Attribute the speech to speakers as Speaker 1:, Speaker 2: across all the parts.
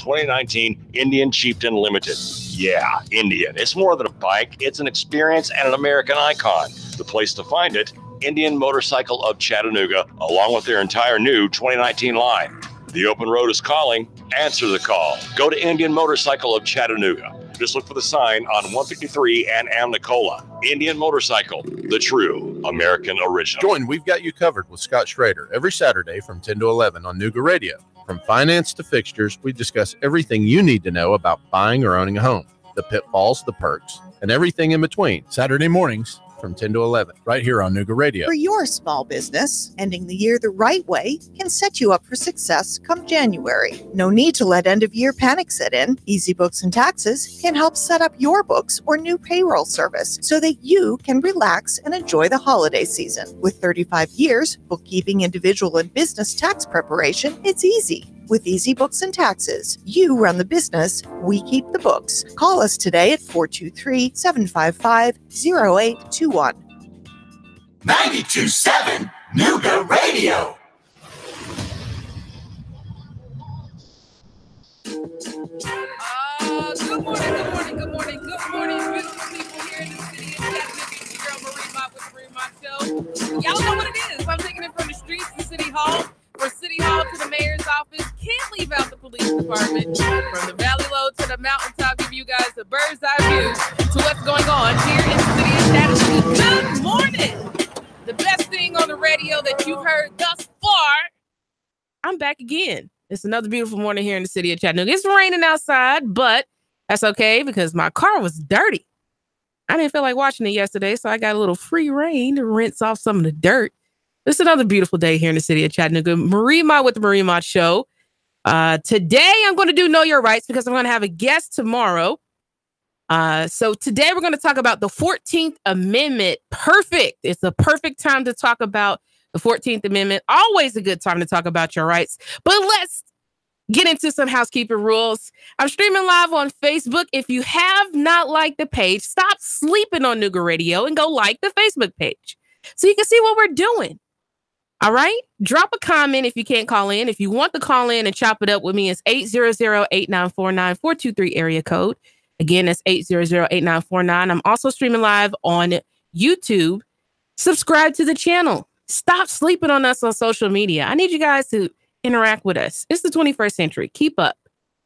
Speaker 1: 2019 Indian Chieftain Limited. Yeah, Indian. It's more than a bike. It's an experience and an American icon. The place to find it, Indian Motorcycle of Chattanooga, along with their entire new 2019 line. The open road is calling. Answer the call. Go to Indian Motorcycle of Chattanooga. Just look for the sign on 153 and Amnicola. Indian Motorcycle, the true American original.
Speaker 2: Join We've Got You Covered with Scott Schrader every Saturday from 10 to 11 on Nooga Radio. From finance to fixtures, we discuss everything you need to know about buying or owning a home, the pitfalls, the perks, and everything in between. Saturday mornings from 10 to 11, right here on Nooga Radio.
Speaker 3: For your small business, ending the year the right way can set you up for success come January. No need to let end-of-year panic set in. Easy Books and Taxes can help set up your books or new payroll service so that you can relax and enjoy the holiday season. With 35 years, bookkeeping, individual, and business tax preparation, it's easy. With Easy Books and Taxes, you run the business, we keep the books. Call us today at 423-755-0821.
Speaker 4: 92.7 Nooga Radio.
Speaker 5: Good morning, beautiful people here in the city of Chattanooga. It's your girl Marie Mott with the Marie Mott Show. Y'all know what it is. I'm taking it from the streets to City Hall. From City Hall to the mayor's office, can't leave out the police department. From the valley low to the mountaintop, give you guys a bird's eye view to what's going on here in the city of Chattanooga. Good morning. The best thing on the radio that you've heard thus far. I'm back again. It's another beautiful morning here in the city of Chattanooga. It's raining outside, but that's okay because my car was dirty. I didn't feel like washing it yesterday, so I got a little free rain to rinse off some of the dirt. It's another beautiful day here in the city of Chattanooga. Marie Mott with the Marie Mott Show. Today, I'm going to do Know Your Rights because I'm going to have a guest tomorrow. So today, we're going to talk about the 14th Amendment. Perfect. It's a perfect time to talk about the 14th Amendment. Always a good time to talk about your rights. But let's get into some housekeeping rules. I'm streaming live on Facebook. If you have not liked the page, stop sleeping on Nooga Radio and go like the Facebook page so you can see what we're doing. All right. Drop a comment if you can't call in. If you want to call in and chop it up with me, it's 800-8949-423 area code. Again, that's 800-8949. I'm also streaming live on YouTube. Subscribe to the channel. Stop sleeping on us on social media. I need you guys to interact with us. It's the 21st century. Keep up.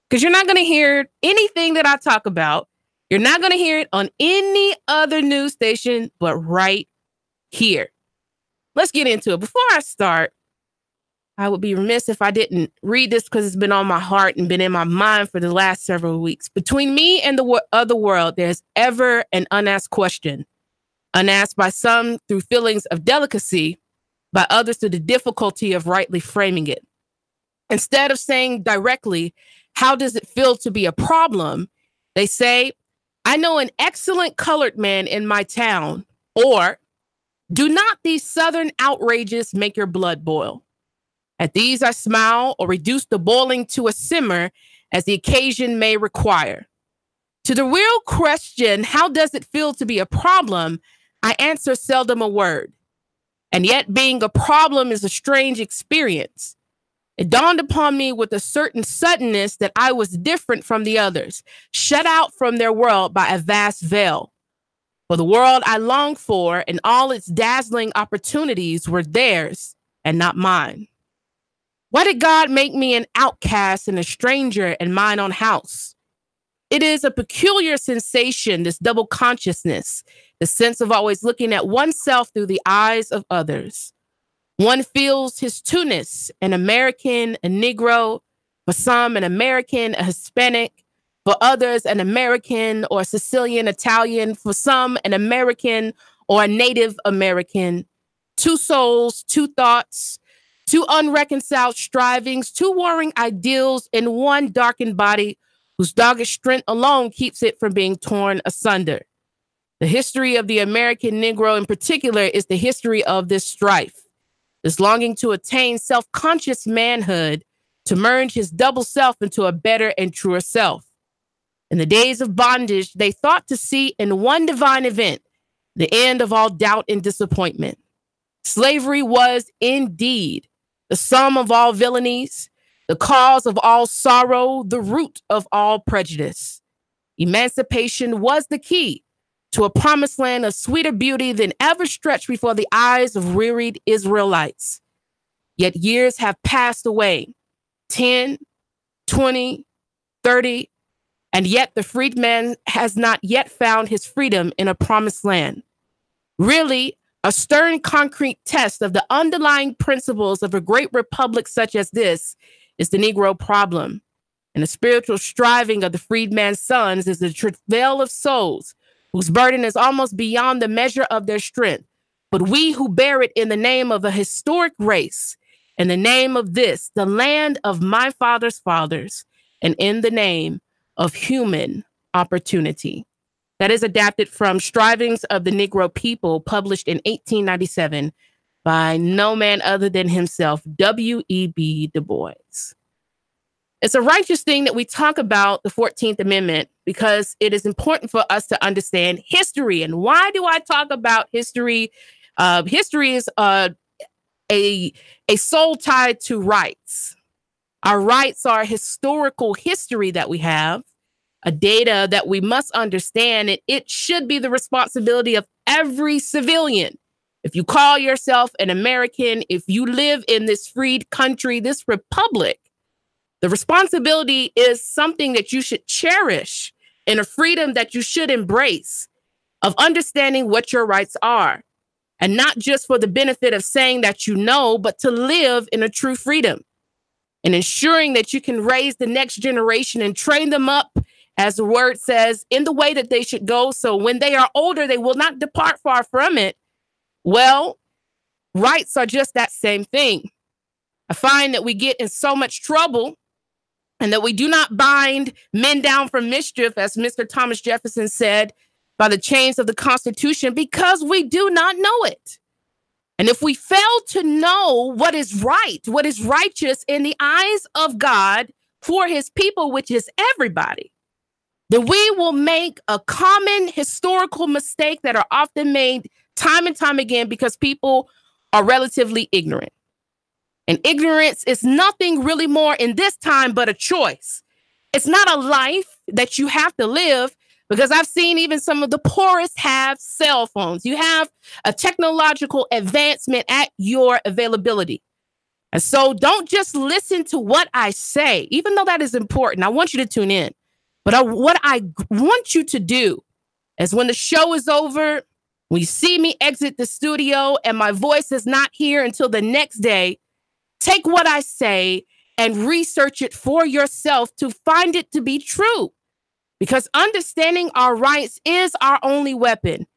Speaker 5: Because you're not going to hear anything that I talk about. You're not going to hear it on any other news station but right here. Let's get into it. Before I start, I would be remiss if I didn't read this because it's been on my heart and been in my mind for the last several weeks. Between me and the other world, there's ever an unasked question. Unasked by some through feelings of delicacy, by others through the difficulty of rightly framing it. Instead of saying directly, how does it feel to be a problem? They say, I know an excellent colored man in my town, or do not these Southern outrages make your blood boil? At these, I smile or reduce the boiling to a simmer as the occasion may require. To the real question, how does it feel to be a problem? I answer seldom a word. And yet being a problem is a strange experience. It dawned upon me with a certain suddenness that I was different from the others, shut out from their world by a vast veil. For the world I longed for and all its dazzling opportunities were theirs and not mine. Why did God make me an outcast and a stranger in mine own house? It is a peculiar sensation, this double consciousness, the sense of always looking at oneself through the eyes of others. One feels his two-ness, an American, a Negro, for some an American, a Hispanic, for others an American or Sicilian, Italian, for some an American or a Native American. Two souls, two thoughts, two unreconciled strivings, two warring ideals in one darkened body whose dogged strength alone keeps it from being torn asunder. The history of the American Negro in particular is the history of this strife, this longing to attain self-conscious manhood, to merge his double self into a better and truer self. In the days of bondage, they thought to see in one divine event the end of all doubt and disappointment. Slavery was indeed the sum of all villainies, the cause of all sorrow, the root of all prejudice. Emancipation was the key to a promised land of sweeter beauty than ever stretched before the eyes of wearied Israelites. Yet years have passed away, 10, 20, 30, and yet the freedman has not yet found his freedom in a promised land. Really, a stern concrete test of the underlying principles of a great republic such as this is the Negro problem. And the spiritual striving of the freedman's sons is the travail of souls whose burden is almost beyond the measure of their strength. But we who bear it in the name of a historic race, in the name of this, the land of my father's fathers, and in the name of human opportunity. That is adapted from Strivings of the Negro People, published in 1897 by no man other than himself, W.E.B. Du Bois. It's a righteous thing that we talk about the 14th Amendment because it is important for us to understand history. And why do I talk about history? History is a soul tied to rights. Our rights are historical history that we have, a data that we must understand. It should be the responsibility of every civilian. If you call yourself an American, if you live in this freed country, this republic, the responsibility is something that you should cherish and a freedom that you should embrace of understanding what your rights are. And not just for the benefit of saying that you know, but to live in a true freedom and ensuring that you can raise the next generation and train them up, as the word says, in the way that they should go. So when they are older, they will not depart far from it. Well, rights are just that same thing. I find that we get in so much trouble and that we do not bind men down from mischief, as Mr. Thomas Jefferson said, by the chains of the Constitution, because we do not know it. And if we fail to know what is right, what is righteous in the eyes of God for his people, which is everybody, then we will make a common historical mistake that are often made time and time again because people are relatively ignorant. And ignorance is nothing really more in this time but a choice. It's not a life that you have to live, because I've seen even some of the poorest have cell phones. You have a technological advancement at your availability. And so don't just listen to what I say, even though that is important. I want you to tune in. But what I want you to do is when the show is over, when you see me exit the studio and my voice is not here until the next day, take what I say and research it for yourself to find it to be true. Because understanding our rights is our only weapon.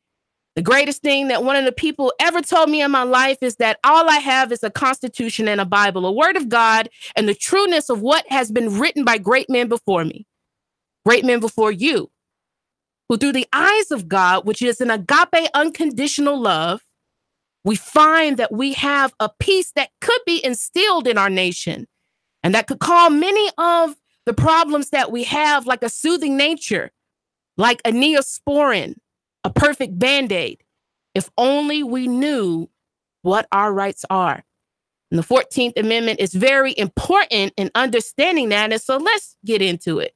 Speaker 5: The greatest thing that one of the people ever told me in my life is that all I have is a Constitution and a Bible, a word of God, and the trueness of what has been written by great men before me, great men before you, who through the eyes of God, which is an agape unconditional love, we find that we have a peace that could be instilled in our nation and that could calm many of the problems that we have, like a soothing nature, like a neosporin, a perfect Band-Aid, if only we knew what our rights are. And the 14th Amendment is very important in understanding that. And so let's get into it.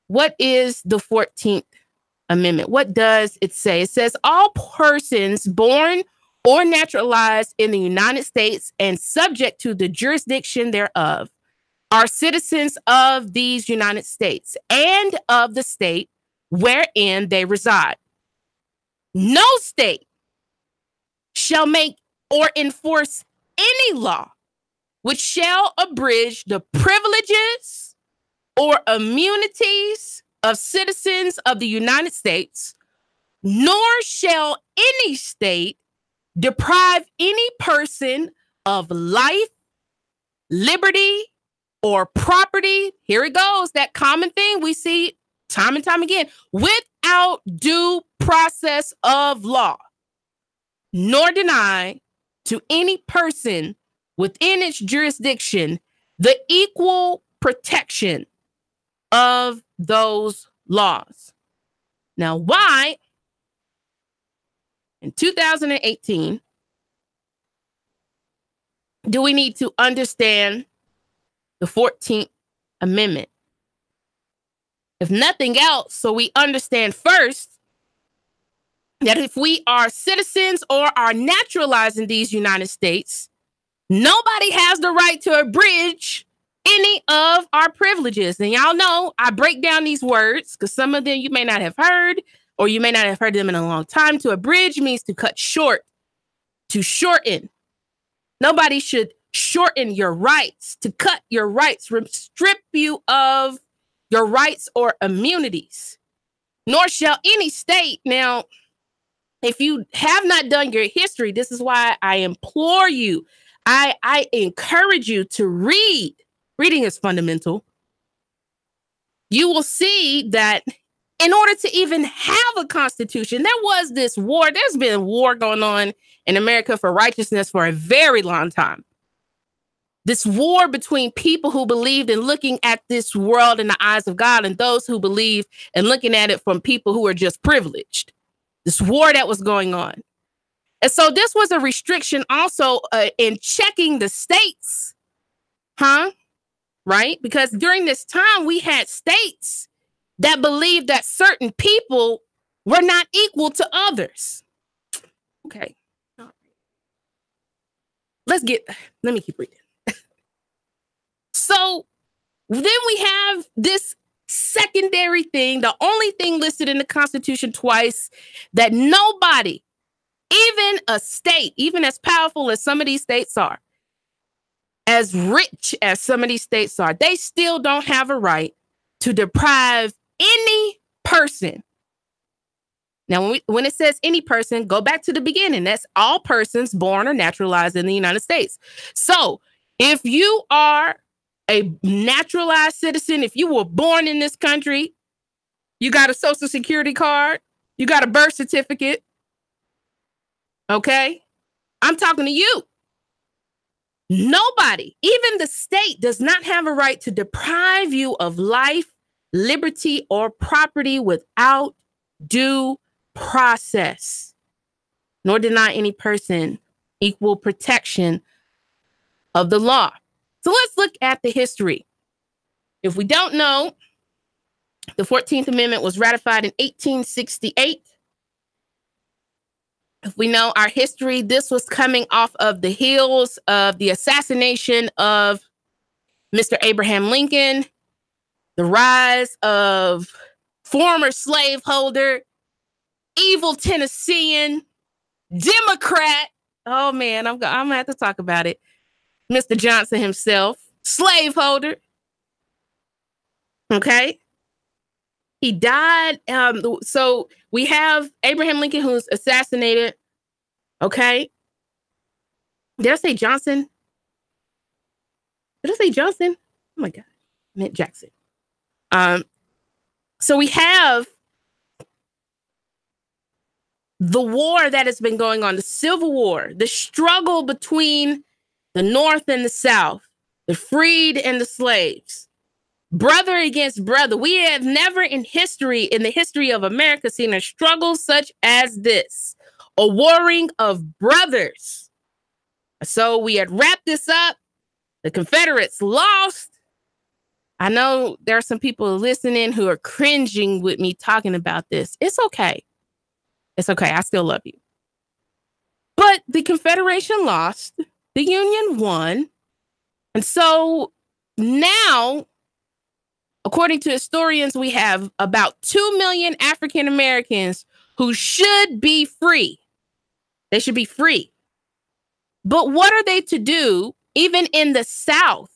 Speaker 5: What is the 14th Amendment? What does it say? It says all persons born or naturalized in the United States and subject to the jurisdiction thereof are citizens of these United States and of the state wherein they reside. No state shall make or enforce any law which shall abridge the privileges or immunities of citizens of the United States, nor shall any state deprive any person of life, liberty, or property. Here it goes, that common thing we see time and time again, without due process of law, nor deny to any person within its jurisdiction the equal protection of those laws. Now, why in 2018 do we need to understand the 14th Amendment. If nothing else, so we understand first that if we are citizens or are naturalized in these United States, nobody has the right to abridge any of our privileges. And y'all know I break down these words because some of them you may not have heard, or you may not have heard them in a long time. To abridge means to cut short, to shorten. Nobody should shorten your rights, to cut your rights, strip you of your rights or immunities. Nor shall any state. Now, if you have not done your history, this is why I implore you, I encourage you to read. Reading is fundamental. You will see that in order to even have a constitution, there was this war. There's been war going on in America for righteousness for a very long time. This war between people who believed in looking at this world in the eyes of God and those who believe in looking at it from people who are just privileged. This war that was going on. And so this was a restriction also in checking the states. Right? Because during this time, we had states that believed that certain people were not equal to others. Okay. Let me keep reading. So then we have this secondary thing, the only thing listed in the Constitution twice, that nobody, even a state, even as powerful as some of these states are, as rich as some of these states are, they still don't have a right to deprive any person. Now, when it says any person, go back to the beginning. That's all persons born or naturalized in the United States. So if you are a naturalized citizen, if you were born in this country, you got a social security card, you got a birth certificate, okay? I'm talking to you. Nobody, even the state, does not have a right to deprive you of life, liberty, or property without due process, nor deny any person equal protection of the law. So let's look at the history. If we don't know, the 14th Amendment was ratified in 1868. If we know our history, this was coming off of the heels of the assassination of Mr. Abraham Lincoln, the rise of former slaveholder, evil Tennessean, Democrat. Oh man, I'm gonna have to talk about it. Mr. Johnson himself, slaveholder. Okay. He died. So we have Abraham Lincoln, who's assassinated. Okay. Did I say Johnson? Did I say Johnson? Oh my God. I meant Jackson. So we have the war that has been going on, the Civil War, the struggle between the North and the South, the freed and the slaves, brother against brother. We have never in the history of America, seen a struggle such as this, a warring of brothers. So we had wrapped this up. The Confederates lost. I know there are some people listening who are cringing with me talking about this. It's okay. It's okay. I still love you. But the Confederation lost. The Union won. And so now, according to historians, we have about 2 million African Americans who should be free. They should be free. But what are they to do, even in the South?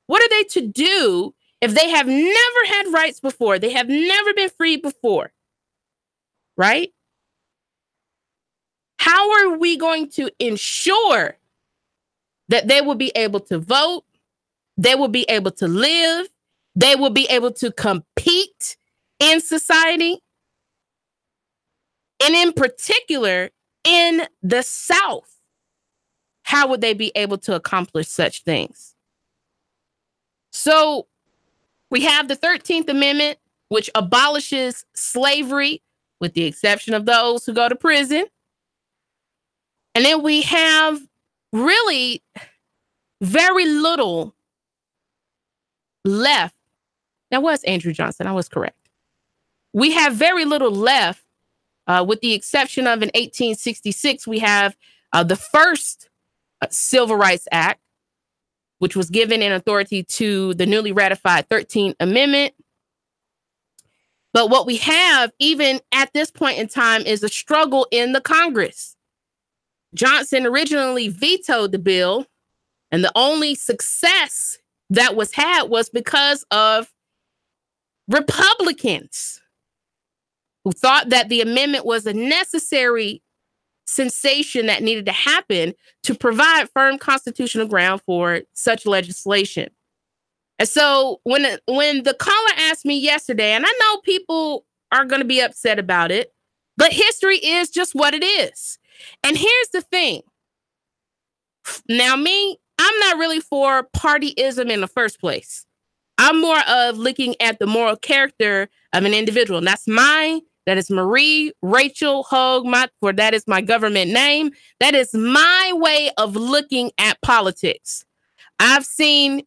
Speaker 5: What are they to do if they have never had rights before? They have never been free before, right? How are we going to ensure that they will be able to vote, they will be able to live, they will be able to compete in society? And in particular, in the South, how would they be able to accomplish such things? So we have the 13th Amendment, which abolishes slavery, with the exception of those who go to prison. And then we have really very little left. That was Andrew Johnson. I was correct. We have very little left, with the exception of in 1866, we have the first Civil Rights Act, which was given in authority to the newly ratified 13th Amendment. But what we have, even at this point in time, is a struggle in the Congress. Johnson originally vetoed the bill, and the only success that was had was because of Republicans who thought that the amendment was a necessary sensation that needed to happen to provide firm constitutional ground for such legislation. And so when the caller asked me yesterday, and I know people are going to be upset about it, but history is just what it is. And here's the thing. Now, I'm not really for partyism in the first place. I'm more of looking at the moral character of an individual. And that's mine. That is Marie Rachel Hogue Mott, for that is my government name. That is my way of looking at politics. I've seen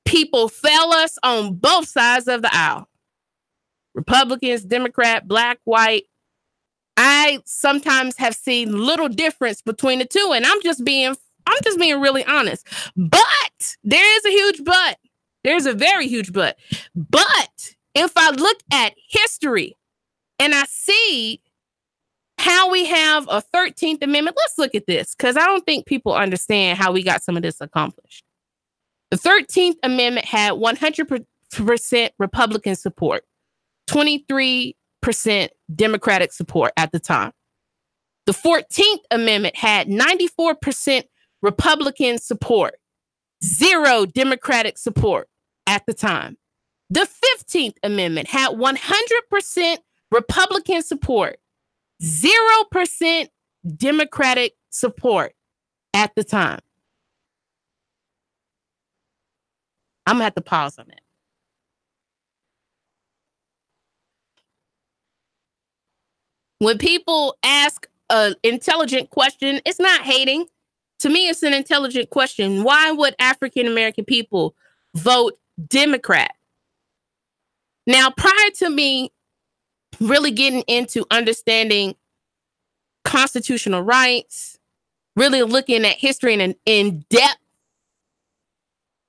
Speaker 5: people fail us on both sides of the aisle. Republicans, Democrat, black, white. I sometimes have seen little difference between the two, and I'm just being really honest. But there is a huge but. There's a very huge but. But if I look at history and I see how we have a 13th Amendment, let's look at this, because I don't think people understand how we got some of this accomplished. The 13th Amendment had 100% Republican support, 23% Democratic support at the time. The 14th Amendment had 94% Republican support, 0 Democratic support at the time. The 15th Amendment had 100% Republican support, 0% Democratic support at the time. I'm going to have to pause on that. When people ask an intelligent question, it's not hating. To me, it's an intelligent question. Why would African American people vote Democrat? Now, prior to me really getting into understanding constitutional rights, really looking at history in depth,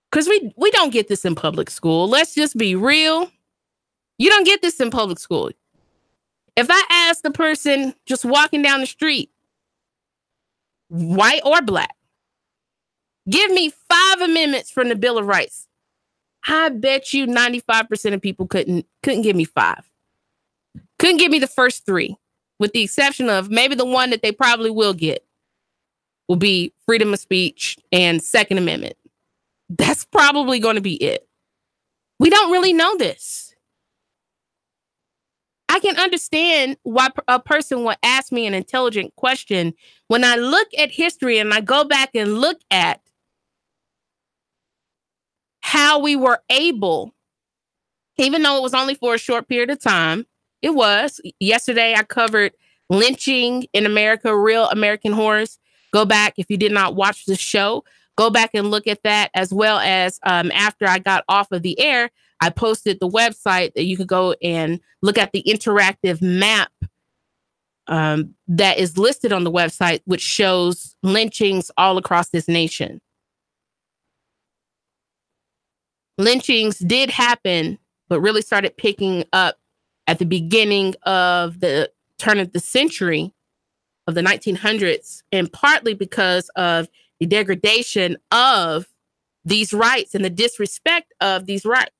Speaker 5: because we don't get this in public school. Let's just be real. You don't get this in public school. If I ask the person just walking down the street, white or black, give me 5 amendments from the Bill of Rights, I bet you 95% of people couldn't give me 5. Couldn't give me the first 3, with the exception of maybe the one that they probably will get will be freedom of speech and Second Amendment. That's probably going to be it. We don't really know this. I can understand why a person would ask me an intelligent question when I look at history and I go back and look at how we were able, even though it was only for a short period of time, it was. Yesterday, I covered lynching in America, real American horrors. Go back if you did not watch the show. Go back and look at that, as well as after I got off of the air, I posted the website that you could go and look at the interactive map that is listed on the website, which shows lynchings all across this nation. Lynchings did happen, but really started picking up at the beginning of the turn of the century of the 1900s, and partly because of the degradation of these rights and the disrespect of these rights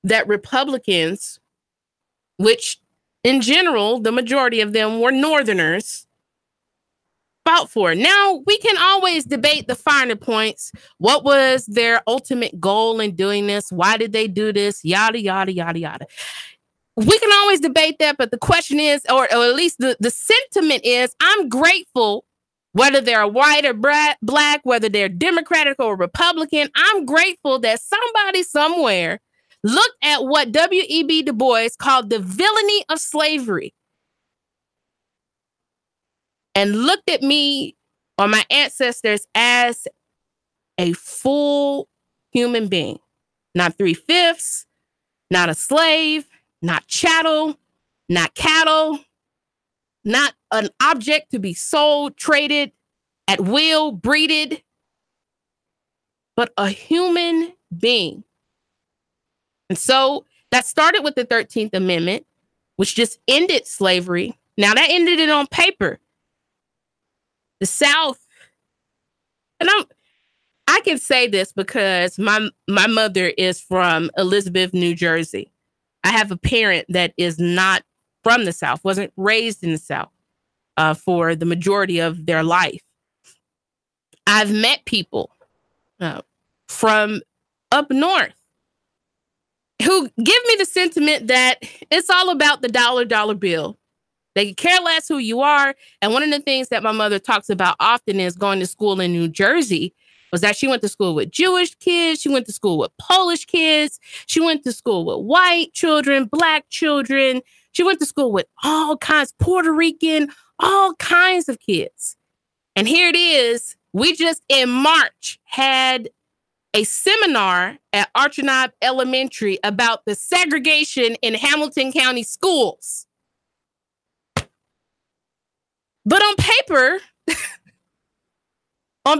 Speaker 5: that Republicans, which in general, the majority of them were Northerners, fought for. Now, we can always debate the finer points. What was their ultimate goal in doing this? Why did they do this? Yada, yada, yada, yada. We can always debate that, but the question is, or at least the sentiment is, I'm grateful, whether they're white or black, whether they're Democratic or Republican, I'm grateful that somebody somewhere looked at what W.E.B. Du Bois called the villainy of slavery and looked at me or my ancestors as a full human being. Not 3/5, not a slave, not chattel, not cattle, not an object to be sold, traded, at will, breeded, but a human being. And so that started with the 13th Amendment, which just ended slavery. Now that ended it on paper. The South, and I can say this because my mother is from Elizabeth, New Jersey. I have a parent that is not from the South, wasn't raised in the South for the majority of their life. I've met people from up north who give me the sentiment that it's all about the dollar bill. They care less who you are. And one of the things that my mother talks about often is going to school in New Jersey was that she went to school with Jewish kids. She went to school with Polish kids. She went to school with white children, black children. She went to school with all kinds, Puerto Rican, all kinds of kids. And here it is. We just in March had a seminar at Archinob Elementary about the segregation in Hamilton County schools. But on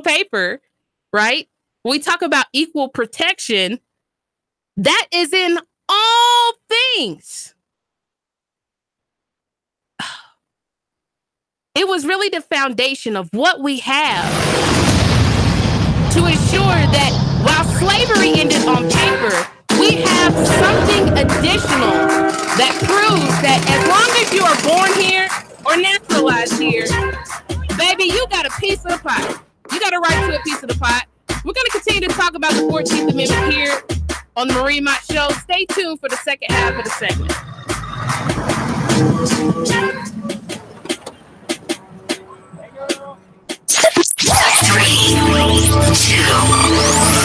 Speaker 5: paper, right? We talk about equal protection. That is in all things. It was really the foundation of what we have to ensure that while slavery ended on paper, we have something additional that proves that as long as you are born here or naturalized here, baby, you got a piece of the pie. You got a right to a piece of the pie. We're going to continue to talk about the 14th Amendment here on the Marie Mott Show. Stay tuned for the second half of the segment.
Speaker 4: 3, 2,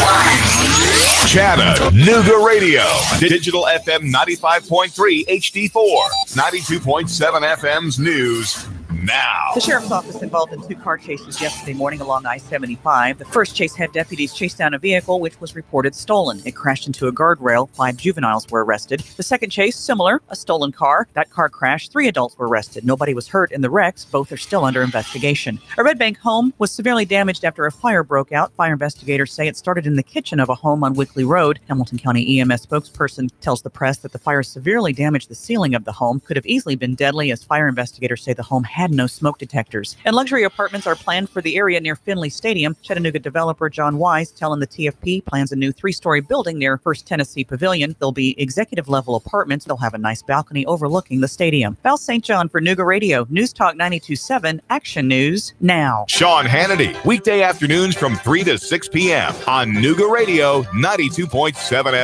Speaker 4: 1.
Speaker 6: Chattanooga Radio. Digital FM 95.3 HD4. 92.7 FM's news. Now.
Speaker 7: The sheriff's office involved in 2 car chases yesterday morning along I-75. The first chase had deputies chase down a vehicle which was reported stolen. It crashed into a guardrail. 5 juveniles were arrested. The second chase, similar, a stolen car. That car crashed. 3 adults were arrested. Nobody was hurt in the wrecks. Both are still under investigation. A Red Bank home was severely damaged after a fire broke out. Fire investigators say it started in the kitchen of a home on Wickley Road. Hamilton County EMS spokesperson tells the press that the fire severely damaged the ceiling of the home. Could have easily been deadly, as fire investigators say the home had no smoke detectors. And luxury apartments are planned for the area near Finley Stadium. Chattanooga developer John Wise telling the TFP plans a new 3-story building near First Tennessee Pavilion. There'll be executive level apartments. They'll have a nice balcony overlooking the stadium. Val St. John for Nooga Radio. News Talk 92.7. Action News now.
Speaker 6: Sean Hannity. Weekday afternoons from 3 to 6 p.m. on Nooga Radio 92.7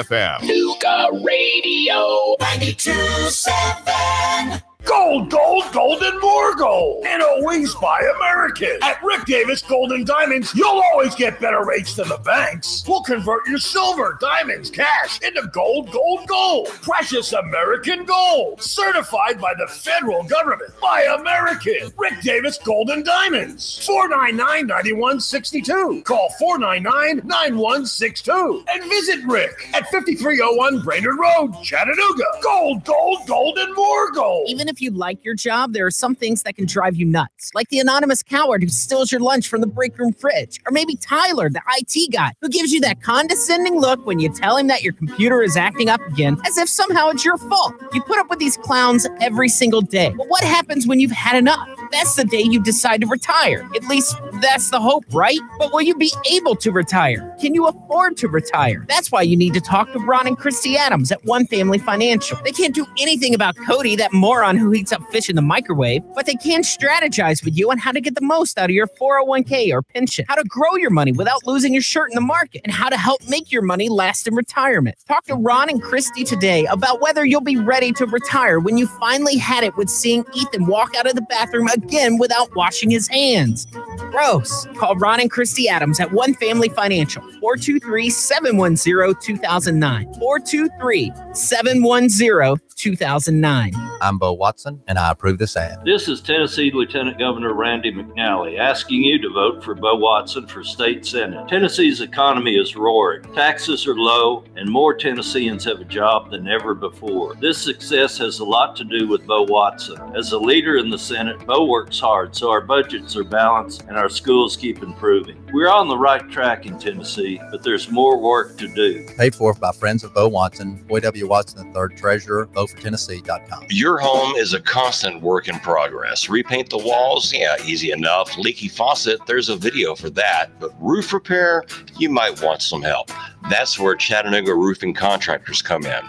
Speaker 6: FM.
Speaker 4: Nooga Radio 92.7.
Speaker 8: Gold, gold, gold, and more gold. And always buy American. At Rick Davis Gold and Diamonds, you'll always get better rates than the banks. We'll convert your silver, diamonds, cash into gold, gold, gold. Precious American gold. Certified by the federal government. Buy American. Rick Davis Gold and Diamonds. 499-9162. Call 499-9162. And visit Rick at 5301 Brainerd Road, Chattanooga. Gold, gold, gold, and more gold.
Speaker 9: Even if you like your job, there are some things that can drive you nuts, like the anonymous coward who steals your lunch from the break room fridge, or maybe Tyler, the IT guy, who gives you that condescending look when you tell him that your computer is acting up again, as if somehow it's your fault. You put up with these clowns every single day. But what happens when you've had enough? That's the day you decide to retire. At least that's the hope, right? But will you be able to retire? Can you afford to retire? That's why you need to talk to Ron and Christy Adams at One Family Financial. They can't do anything about Cody, that moron who heats up fish in the microwave, but they can strategize with you on how to get the most out of your 401k or pension, how to grow your money without losing your shirt in the market, and how to help make your money last in retirement. Talk to Ron and Christy today about whether you'll be ready to retire when you finally had it with seeing Ethan walk out of the bathroom again without washing his hands. Bro, Gross. Call Ron and Christy Adams at One Family Financial, 423-710-2009. 423-710-2009.
Speaker 10: I'm Bo Watson, and I approve this ad.
Speaker 11: This is Tennessee Lieutenant Governor Randy McNally asking you to vote for Bo Watson for state senate. Tennessee's economy is roaring. Taxes are low, and more Tennesseans have a job than ever before. This success has a lot to do with Bo Watson. As a leader in the Senate, Bo works hard, so our budgets are balanced and our schools keep improving. We're on the right track in Tennessee, but there's more work to do.
Speaker 10: Paid for by Friends of Bo Watson, Boy W. Watson III, Treasurer, VoteForTennessee.com.
Speaker 1: Your home is a constant work in progress. Repaint the walls? Yeah, easy enough. Leaky faucet? There's a video for that. But roof repair? You might want some help. That's where Chattanooga roofing contractors come in.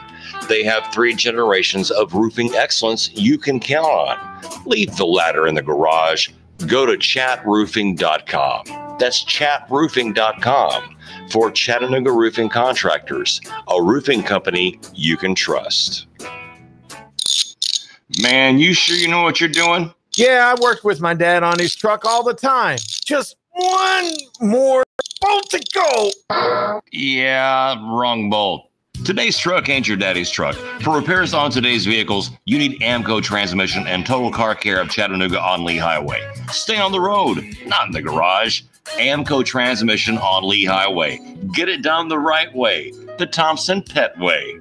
Speaker 1: They have 3 generations of roofing excellence you can count on. Leave the ladder in the garage. Go to chatroofing.com. That's chatroofing.com for Chattanooga Roofing Contractors, a roofing company you can trust. Man, you sure you know what you're doing?
Speaker 12: Yeah, I worked with my dad on his truck all the time. Just one more bolt to go.
Speaker 1: Yeah, wrong bolt. Today's truck ain't your daddy's truck. For repairs on today's vehicles, you need Amco Transmission and Total Car Care of Chattanooga on Lee Highway. Stay on the road, not in the garage. Amco Transmission on Lee Highway. Get it done the right way. The Thompson Pet way.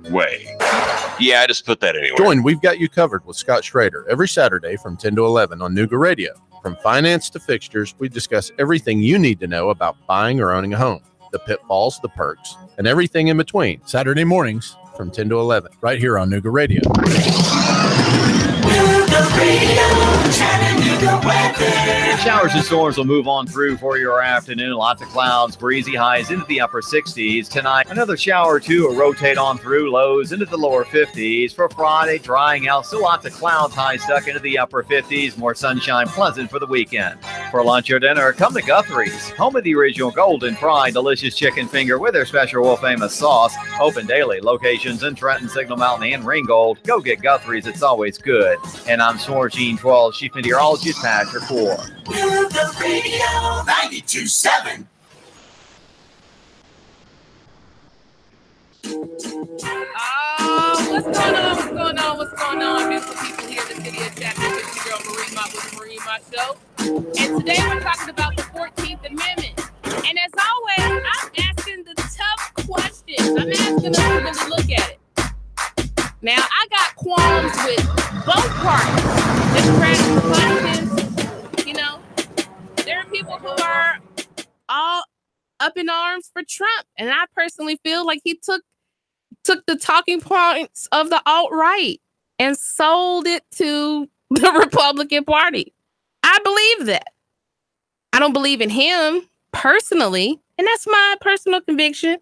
Speaker 1: Yeah, I just put that anywhere.
Speaker 2: Join We've Got You Covered with Scott Schrader every Saturday from 10 to 11 on Nooga Radio. From finance to fixtures, we discuss everything you need to know about buying or owning a home, the pitfalls, the perks, and everything in between. Saturday mornings from 10 to 11, right here on Nooga Radio.
Speaker 13: Showers and storms will move on through for your afternoon. Lots of clouds, breezy highs into the upper 60s. Tonight, another shower or two will rotate on through, lows into the lower 50s. For Friday, drying out, still lots of clouds, highs stuck into the upper 50s. More sunshine, pleasant for the weekend. For lunch or dinner, come to Guthrie's, home of the original golden fried delicious chicken finger with their special world famous sauce. Open daily, locations in Trenton, Signal Mountain, and Ringgold. Go get Guthrie's, it's always good. And I'm Swarm Gene 12, Chief Meteorologist Patrick Core.
Speaker 4: Nooga Radio 92.7.
Speaker 5: What's going on, beautiful people here in the city of Chattanooga? It's your girl Marie Mott with the Marie Mott Show. And today we're talking about the 14th Amendment. And as always, I'm asking the tough questions. I'm asking us to really look at it. Now, I got qualms with both parties, Democrats and Republicans. You know, there are people who are all up in arms for Trump. And I personally feel like he took the talking points of the alt-right and sold it to the Republican Party. I believe that. I don't believe in him personally, and that's my personal conviction.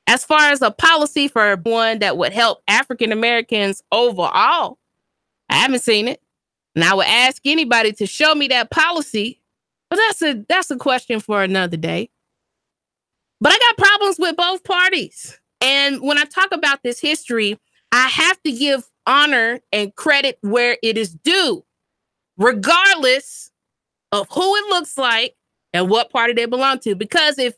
Speaker 5: As far as a policy for one that would help African Americans overall, I haven't seen it. And I would ask anybody to show me that policy, but that's a question for another day. But I got problems with both parties. And when I talk about this history, I have to give honor and credit where it is due, regardless of who it looks like and what party they belong to. Because if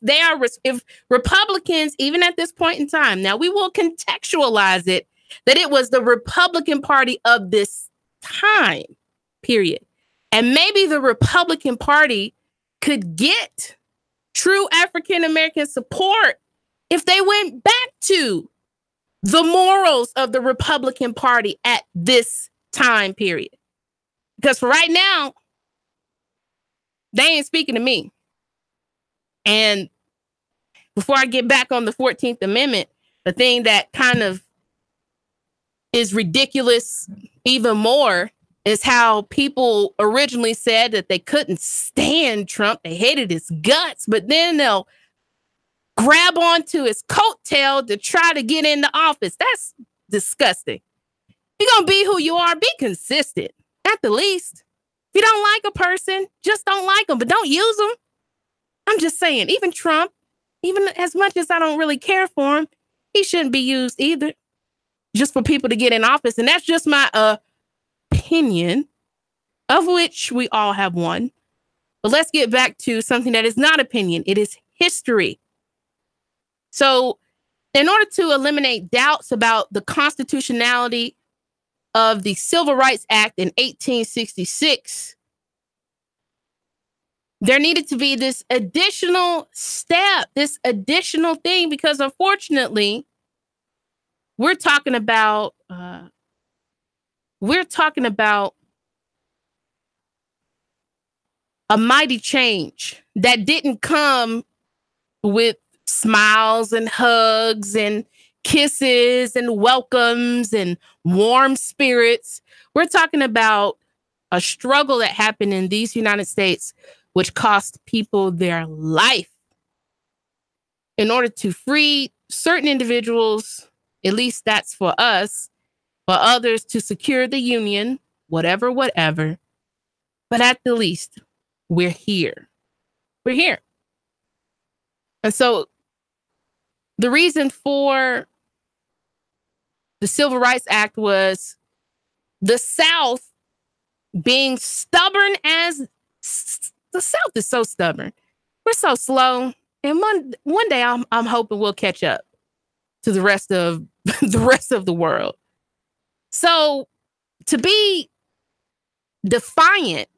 Speaker 5: Republicans, even at this point in time, now we will contextualize it, that it was the Republican Party of this time, period. And maybe the Republican Party could get true African-American support if they went back to the morals of the Republican Party at this time period. Because for right now, they ain't speaking to me. And before I get back on the 14th Amendment, the thing that kind of is ridiculous even more is how people originally said that they couldn't stand Trump. They hated his guts, but then they'll grab onto his coattail to try to get into office. That's disgusting. You're going to be who you are. Be consistent, at the least. If you don't like a person, just don't like them, but don't use them. I'm just saying, even Trump, even as much as I don't really care for him, he shouldn't be used either, just for people to get in office. And that's just my opinion, of which we all have one. But let's get back to something that is not opinion. It is history. So in order to eliminate doubts about the constitutionality of the Civil Rights Act in 1866, there needed to be this additional step, this additional thing, because unfortunately, we're talking about a mighty change that didn't come with smiles and hugs and kisses and welcomes and warm spirits. We're talking about a struggle that happened in these United States, which cost people their life in order to free certain individuals. At least that's for us, for others to secure the union, whatever. But at the least, we're here. We're here. And so the reason for the Civil Rights Act was the South being stubborn as the South is so stubborn. We're so slow. And one day I'm hoping we'll catch up to the rest of the world. So to be defiant,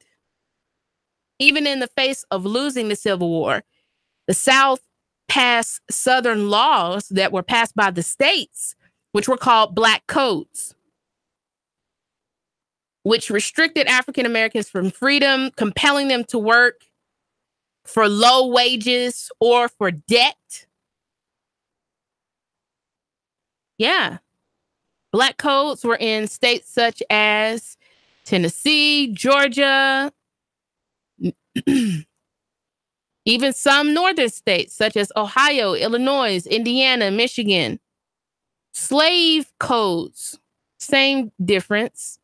Speaker 5: even in the face of losing the Civil War, the South passed Southern laws that were passed by the states, which were called Black Codes, which restricted African Americans from freedom, compelling them to work for low wages or for debt. Yeah. Black Codes were in states such as Tennessee, Georgia, even some northern states such as Ohio, Illinois, Indiana, Michigan. Slave codes, same difference.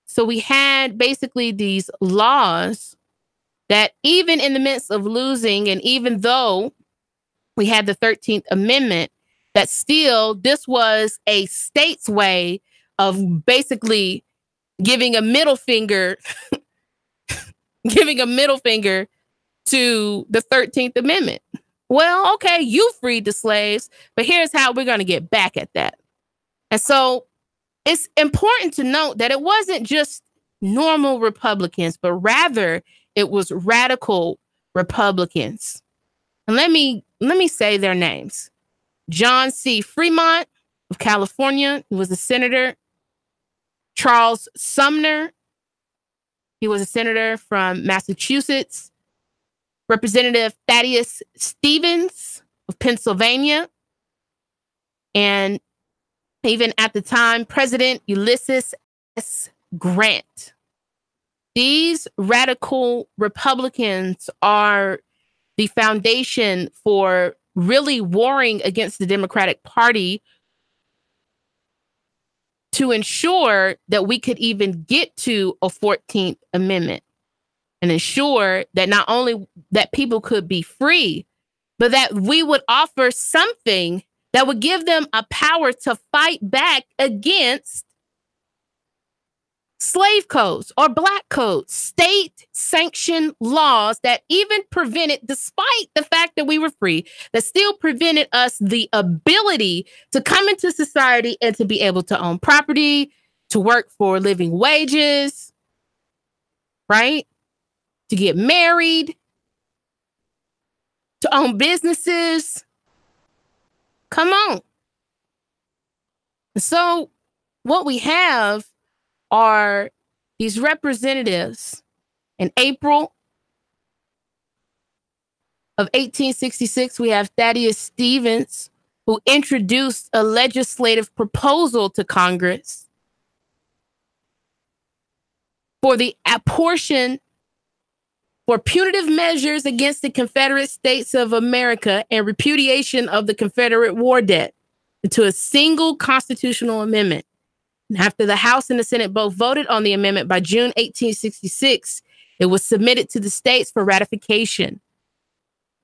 Speaker 5: So we had basically these laws that even in the midst of losing, and even though we had the 13th Amendment, that still this was a state's way of basically giving a middle finger, to the 13th Amendment. Well, okay, you freed the slaves, but here's how we're going to get back at that. And so it's important to note that it wasn't just normal Republicans, but rather it was radical Republicans. And let me say their names. John C. Fremont of California, he was a senator. Charles Sumner, he was a senator from Massachusetts. Representative Thaddeus Stevens of Pennsylvania. And even at the time, President Ulysses S. Grant. These radical Republicans are the foundation for really warring against the Democratic Party to ensure that we could even get to a 14th Amendment and ensure that not only that people could be free, but that we would offer something that would give them a power to fight back against slave codes or black codes, state-sanctioned laws that even prevented, despite the fact that we were free, that still prevented us the ability to come into society and to be able to own property, to work for living wages, right? To get married, to own businesses. Come on. So what we have are these representatives in April of 1866. We have Thaddeus Stevens, who introduced a legislative proposal to Congress for the apportion for punitive measures against the Confederate States of America and repudiation of the Confederate war debt into a single constitutional amendment. And after the House and the Senate both voted on the amendment by June 1866, it was submitted to the states for ratification.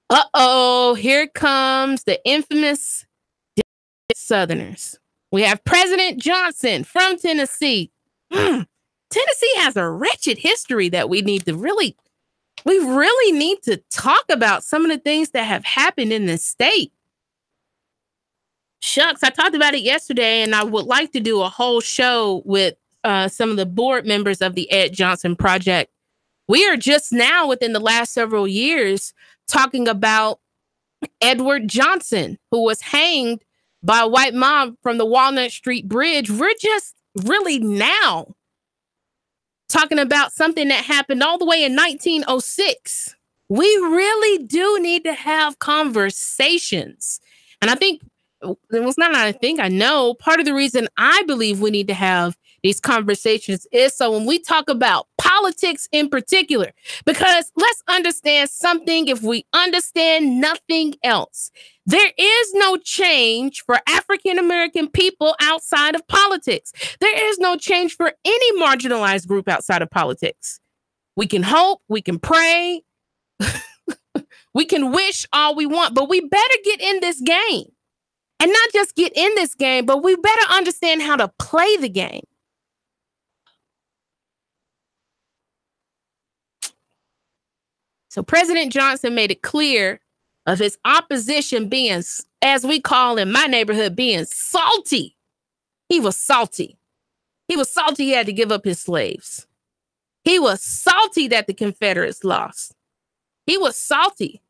Speaker 5: Uh-oh, here comes the infamous Southerners. We have President Johnson from Tennessee. Tennessee has a wretched history that we need to really we really need to talk about some of the things that have happened in this state. Shucks, I talked about it yesterday, and I would like to do a whole show with some of the board members of the Ed Johnson Project. We are just now, within the last several years, talking about Edward Johnson, who was hanged by a white mob from the Walnut Street Bridge. We're just really now talking about something that happened all the way in 1906. We really do need to have conversations. And I think, I know part of the reason I believe we need to have these conversations is so when we talk about politics in particular, because let's understand something, if we understand nothing else, there is no change for African-American people outside of politics. There is no change for any marginalized group outside of politics. We can hope, we can pray, we can wish all we want, but we better get in this game. And not just get in this game, but we better understand how to play the game. So President Johnson made it clear of his opposition being, as we call in my neighborhood, being salty. He was salty. He was salty he had to give up his slaves. He was salty that the Confederates lost. He was salty.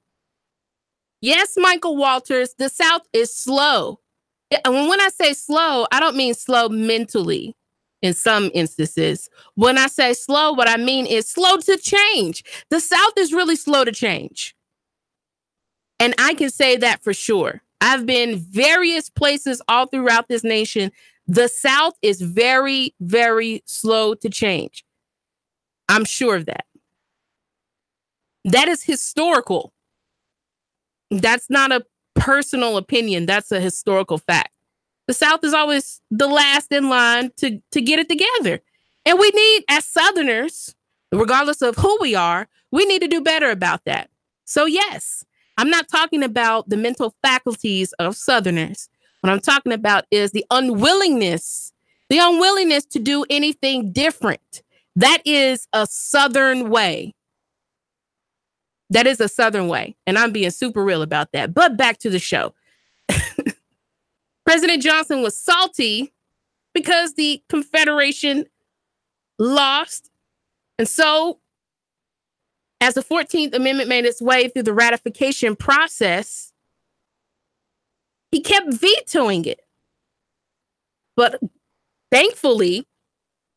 Speaker 5: Yes, Michael Walters, the South is slow. And when I say slow, I don't mean slow mentally in some instances. When I say slow, what I mean is slow to change. The South is really slow to change. And I can say that for sure. I've been various places all throughout this nation. The South is very, very slow to change. I'm sure of that. That is historical. That's not a personal opinion. That's a historical fact. The South is always the last in line to get it together. And we need, as Southerners, regardless of who we are, we need to do better about that. So yes, I'm not talking about the mental faculties of Southerners. What I'm talking about is the unwillingness to do anything different. That is a Southern way. That is a Southern way. And I'm being super real about that. But back to the show. President Johnson was salty because the Confederation lost. And so, as the 14th Amendment made its way through the ratification process, he kept vetoing it. But thankfully,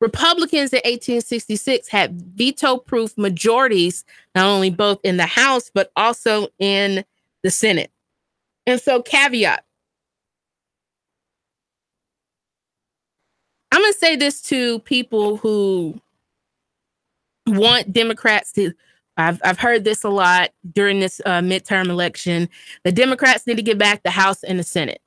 Speaker 5: Republicans in 1866 had veto-proof majorities, not only both in the House, but also in the Senate. And so, caveat. I'm going to say this to people who want Democrats to, I've heard this a lot during this midterm election. The Democrats need to get back the House and the Senate.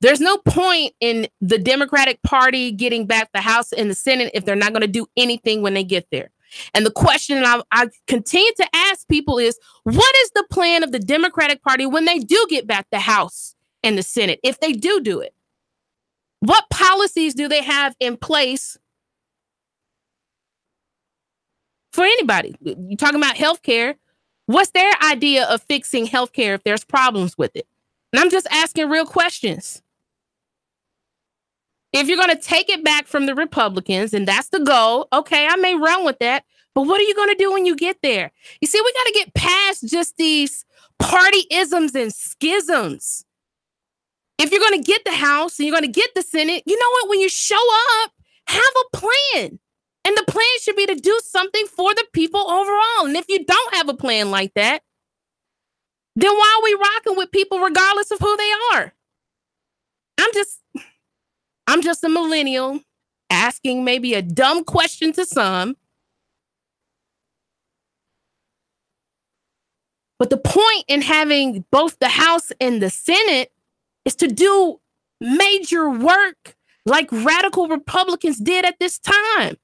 Speaker 5: There's no point in the Democratic Party getting back the House and the Senate if they're not going to do anything when they get there. And the question I continue to ask people is, what is the plan of the Democratic Party when they do get back the House and the Senate, if they do it? What policies do they have in place for anybody? You're talking about healthcare. What's their idea of fixing healthcare if there's problems with it? And I'm just asking real questions. If you're going to take it back from the Republicans, and that's the goal, okay, I may run with that. But what are you going to do when you get there? You see, we got to get past just these party isms and schisms. If you're going to get the House and you're going to get the Senate, you know what? When you show up, have a plan. And the plan should be to do something for the people overall. And if you don't have a plan like that, then why are we rocking with people regardless of who they are? I'm just a millennial asking maybe a dumb question to some. But the point in having both the House and the Senate is to do major work like radical Republicans did at this time.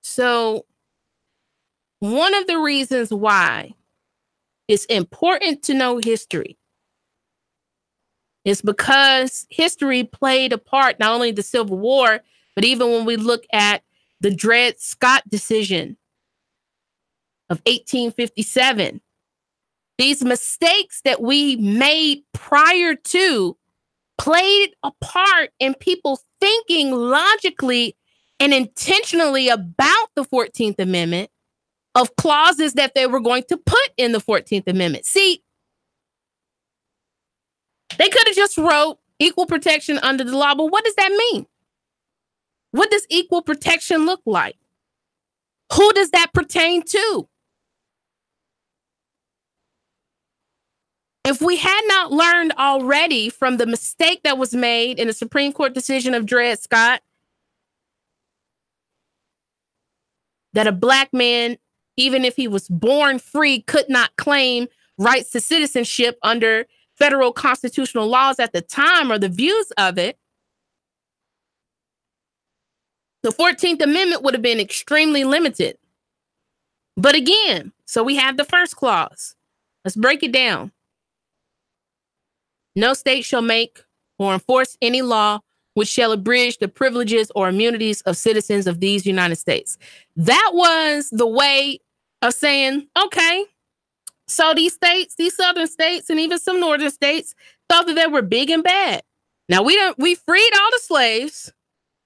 Speaker 5: So one of the reasons why it's important to know history is because history played a part, not only in the Civil War, but even when we look at the Dred Scott decision of 1857. These mistakes that we made prior to played a part in people thinking logically and intentionally about the 14th Amendment, of clauses that they were going to put in the 14th Amendment. See, they could have just wrote equal protection under the law, but what does that mean? What does equal protection look like? Who does that pertain to? If we had not learned already from the mistake that was made in the Supreme Court decision of Dred Scott, that a black man, even if he was born free, could not claim rights to citizenship under federal constitutional laws at the time, or the views of it, the 14th Amendment would have been extremely limited. But again, so we have the first clause. Let's break it down. No state shall make or enforce any law which shall abridge the privileges or immunities of citizens of these United States. That was the way of saying, okay, so these states, these southern states, and even some northern states thought that they were big and bad. Now we freed all the slaves,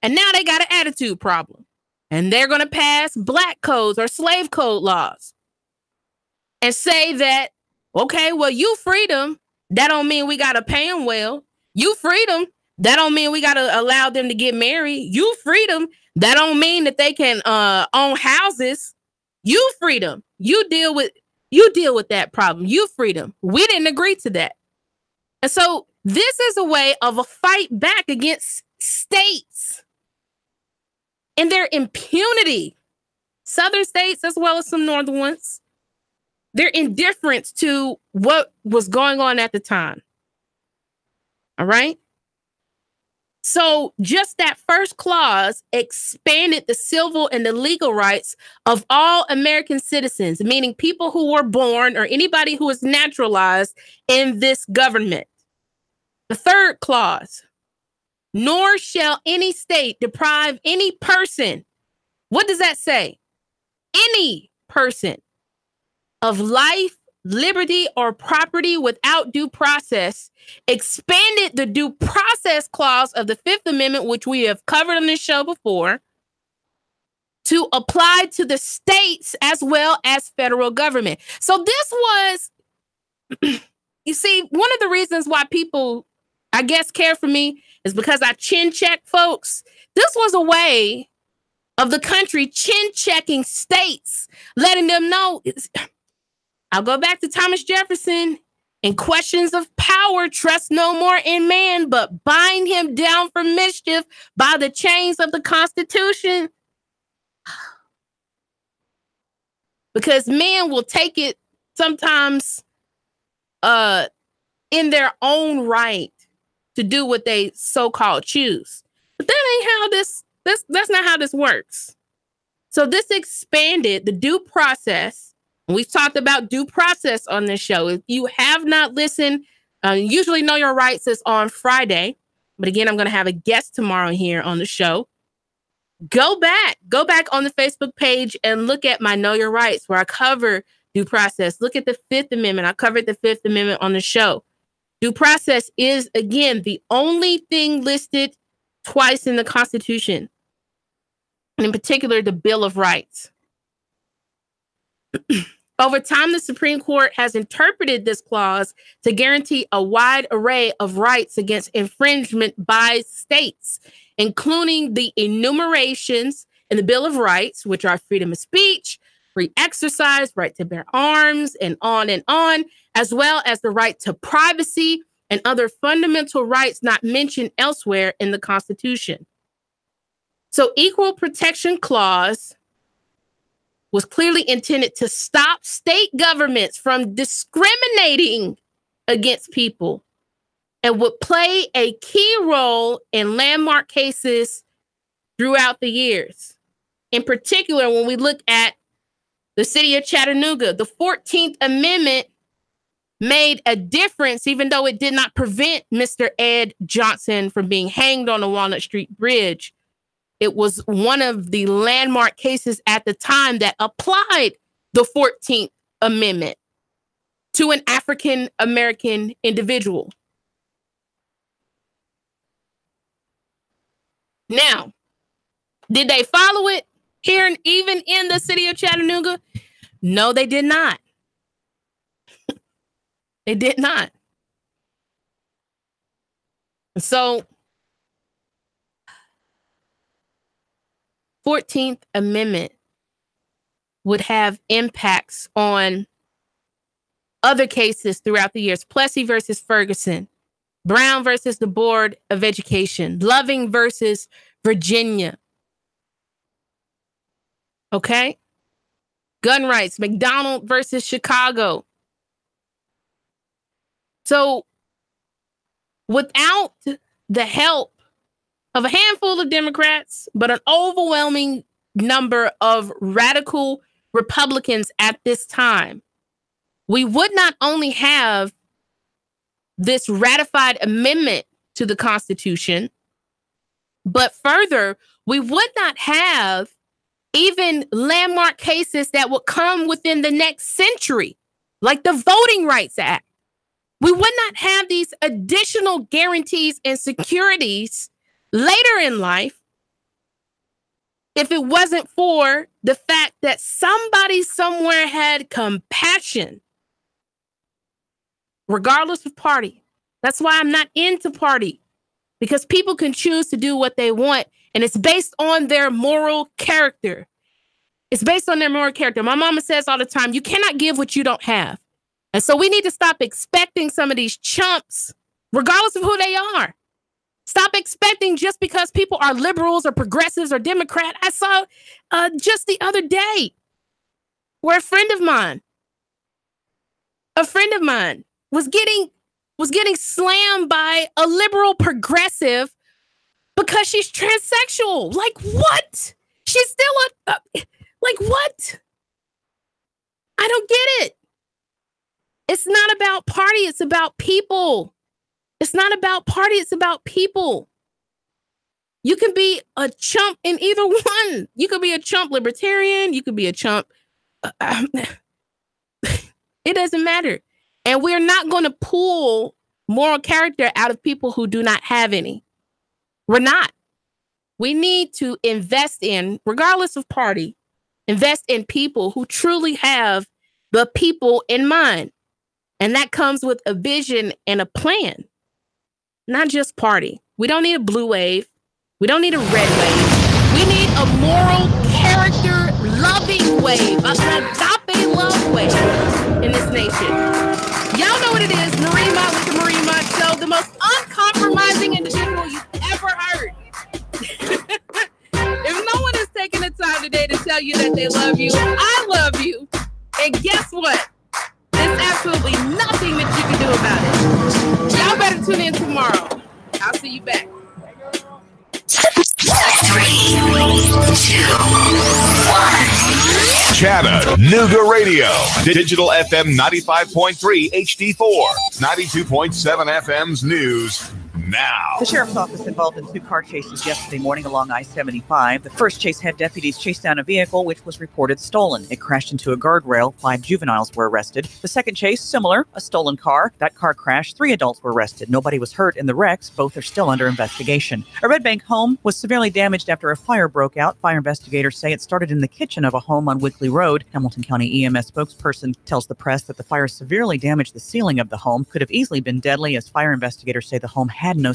Speaker 5: and now they got an attitude problem. And they're going to pass black codes or slave code laws and say that, okay, well, you freed them. That don't mean we got to pay them well. You freed them. That don't mean we got to allow them to get married. You freed them. That don't mean that they can own houses. You freed them. You deal with that problem. You freed them. We didn't agree to that. And so this is a way of a fight back against states and their impunity. Southern states as well as some northern ones. Their indifference to what was going on at the time. All right. So just that first clause expanded the civil and the legal rights of all American citizens, meaning people who were born or anybody who was naturalized in this government. The third clause, nor shall any state deprive any person. What does that say? Any person of life, liberty, or property without due process, expanded the due process clause of the Fifth Amendment, which we have covered on this show before, to apply to the states as well as federal government. So this was, you see, one of the reasons why people, I guess, care for me is because I chin check folks. This was a way of the country chin checking states, letting them know. I'll go back to Thomas Jefferson. In questions of power, trust no more in man, but bind him down for mischief by the chains of the Constitution. Because men will take it sometimes in their own right to do what they so-called choose. But that ain't how that's not how this works. So this expanded the due process. We've talked about due process on this show. If you have not listened, usually Know Your Rights is on Friday. But again, I'm going to have a guest tomorrow here on the show. Go back on the Facebook page and look at my Know Your Rights, where I cover due process. Look at the Fifth Amendment. I covered the Fifth Amendment on the show. Due process is, again, the only thing listed twice in the Constitution, and in particular, the Bill of Rights. Over time, the Supreme Court has interpreted this clause to guarantee a wide array of rights against infringement by states, including the enumerations in the Bill of Rights, which are freedom of speech, free exercise, right to bear arms, and on, as well as the right to privacy and other fundamental rights not mentioned elsewhere in the Constitution. So, Equal Protection Clause was clearly intended to stop state governments from discriminating against people and would play a key role in landmark cases throughout the years. In particular, when we look at the city of Chattanooga, the 14th Amendment made a difference, even though it did not prevent Mr. Ed Johnson from being hanged on the Walnut Street Bridge. It was one of the landmark cases at the time that applied the 14th Amendment to an African American individual. Now, did they follow it here, even in the city of Chattanooga? No, they did not. They did not. So, 14th Amendment would have impacts on other cases throughout the years. Plessy versus Ferguson, Brown versus the Board of Education, Loving versus Virginia. Okay? Gun rights, McDonald versus Chicago. So, without the help of a handful of Democrats, but an overwhelming number of radical Republicans at this time, we would not only have this ratified amendment to the Constitution, but further, we would not have even landmark cases that would come within the next century, like the Voting Rights Act. We would not have these additional guarantees and securities later in life if it wasn't for the fact that somebody somewhere had compassion, regardless of party. That's why I'm not into party, because people can choose to do what they want, and it's based on their moral character. It's based on their moral character. My mama says all the time, you cannot give what you don't have. And so we need to stop expecting some of these chumps, regardless of who they are. Stop expecting just because people are liberals or progressives or Democrat. I saw just the other day where a friend of mine was getting slammed by a liberal progressive because she's transsexual. Like, what? She's still like, what? I don't get it. It's not about party. It's about people. It's not about party. It's about people. You can be a chump in either one. You could be a chump libertarian. You could be a chump. It doesn't matter. And we're not going to pull moral character out of people who do not have any. We're not. We need to invest in, regardless of party, invest in people who truly have the people in mind. And that comes with a vision and a plan, not just party. We don't need a blue wave. We don't need a red wave. We need a moral character loving wave, an agape love wave in this nation. Y'all know what it is. Marie Mott with the Marie Mott Show, the most uncompromising individual you've ever heard. If no one has taken the time today to tell you that they love you, I love you. And guess what? There's absolutely nothing that you can do about it. Y'all better tune in tomorrow. I'll see you back.
Speaker 4: 3, 2, 1.
Speaker 6: Chattanooga Radio. Digital FM 95.3 HD4. 92.7 FM's news now.
Speaker 7: The sheriff's office involved in 2 car chases yesterday morning along I-75. The first chase had deputies chase down a vehicle which was reported stolen. It crashed into a guardrail. 5 juveniles were arrested. The second chase, similar, a stolen car. That car crashed. 3 adults were arrested. Nobody was hurt in the wrecks. Both are still under investigation. A Red Bank home was severely damaged after a fire broke out. Fire investigators say it started in the kitchen of a home on Wickley Road. Hamilton County EMS spokesperson tells the press that the fire severely damaged the ceiling of the home. Could have easily been deadly, as fire investigators say the home had no